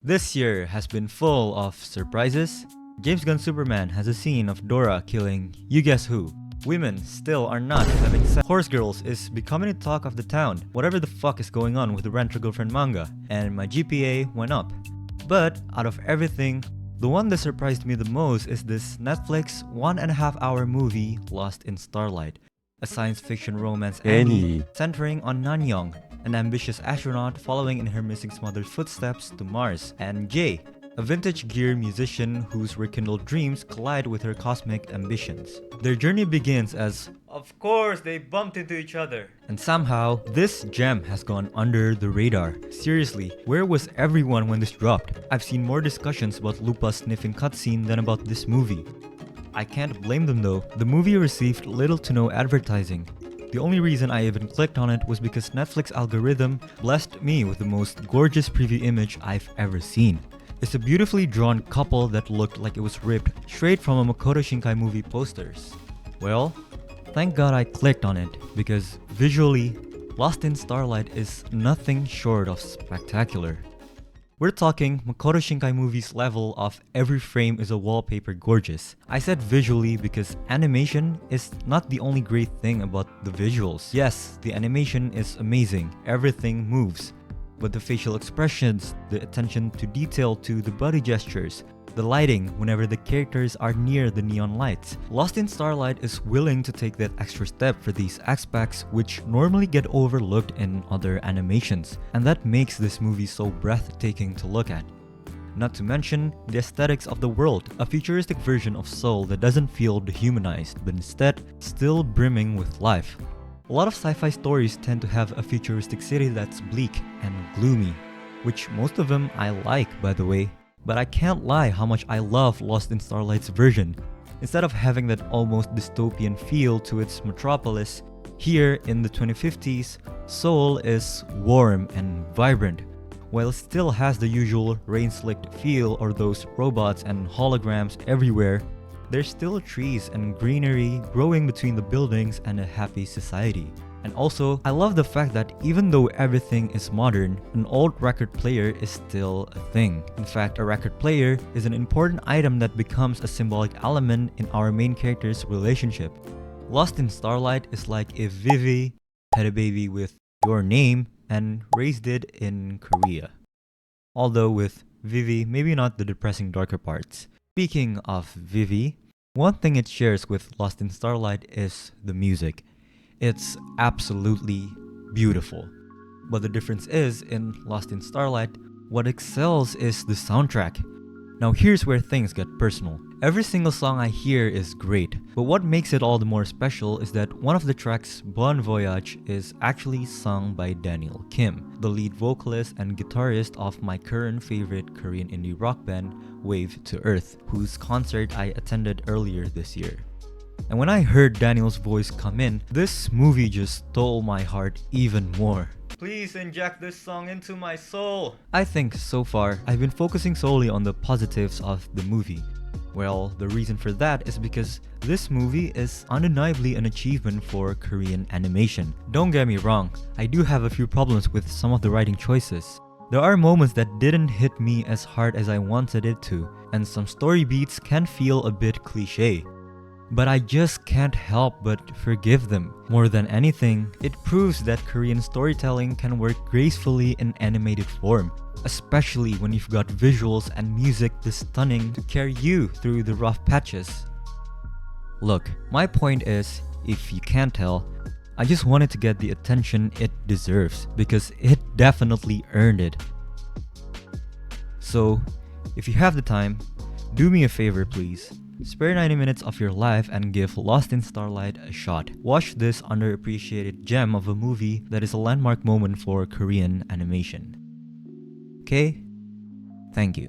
This year has been full of surprises. James Gunn's Superman has a scene of Dora killing you guess who. Women still are not having sex. Horse Girls is becoming the talk of the town. Whatever the fuck is going on with the Rent Your Girlfriend manga. And my GPA went up. But out of everything, the one that surprised me the most is this Netflix 1.5 hour movie Lost in Starlight. A science fiction romance anime centering on Nanyong, an ambitious astronaut following in her missing mother's footsteps to Mars, and Jay, a vintage gear musician whose rekindled dreams collide with her cosmic ambitions. Their journey begins as, of course, they bumped into each other. And somehow, this gem has gone under the radar. Seriously, where was everyone when this dropped? I've seen more discussions about Lupa's sniffing cutscene than about this movie. I can't blame them though. The movie received little to no advertising. The only reason I even clicked on it was because Netflix algorithm blessed me with the most gorgeous preview image I've ever seen. It's a beautifully drawn couple that looked like it was ripped straight from a Makoto Shinkai movie posters. Well, thank God I clicked on it, because visually, Lost in Starlight is nothing short of spectacular. We're talking Makoto Shinkai movie's level of every frame is a wallpaper gorgeous. I said visually because animation is not the only great thing about the visuals. Yes, the animation is amazing, everything moves. But the facial expressions, the attention to detail to the body gestures, the lighting whenever the characters are near the neon lights. Lost in Starlight is willing to take that extra step for these aspects which normally get overlooked in other animations, and that makes this movie so breathtaking to look at. Not to mention the aesthetics of the world, a futuristic version of Seoul that doesn't feel dehumanized but instead still brimming with life. A lot of sci-fi stories tend to have a futuristic city that's bleak and gloomy, which most of them I like, by the way. But I can't lie how much I love Lost in Starlight's version. Instead of having that almost dystopian feel to its metropolis, here in the 2050s, Seoul is warm and vibrant. While it still has the usual rain-slicked feel or those robots and holograms everywhere, there's still trees and greenery growing between the buildings and a happy society. And also, I love the fact that even though everything is modern, an old record player is still a thing. In fact, a record player is an important item that becomes a symbolic element in our main character's relationship. Lost in Starlight is like if Vivi had a baby with your name and raised it in Korea. Although with Vivi, maybe not the depressing darker parts. Speaking of Vivi, one thing it shares with Lost in Starlight is the music. It's absolutely beautiful. But the difference is, in Lost in Starlight, what excels is the soundtrack. Now here's where things get personal. Every single song I hear is great, but what makes it all the more special is that one of the tracks, Bon Voyage, is actually sung by Daniel Kim, the lead vocalist and guitarist of my current favorite Korean indie rock band, Wave to Earth, whose concert I attended earlier this year. And when I heard Daniel's voice come in, this movie just stole my heart even more. Please inject this song into my soul! I think so far, I've been focusing solely on the positives of the movie. Well, the reason for that is because this movie is undeniably an achievement for Korean animation. Don't get me wrong, I do have a few problems with some of the writing choices. There are moments that didn't hit me as hard as I wanted it to, and some story beats can feel a bit cliché. But I just can't help but forgive them. More than anything, it proves that Korean storytelling can work gracefully in animated form, especially when you've got visuals and music this stunning to carry you through the rough patches. Look, my point is, if you can't tell, I just wanted to get the attention it deserves, because it definitely earned it. So, if you have the time, do me a favor please. Spare 90 minutes of your life and give Lost in Starlight a shot. Watch this underappreciated gem of a movie that is a landmark moment for Korean animation. Okay? Thank you.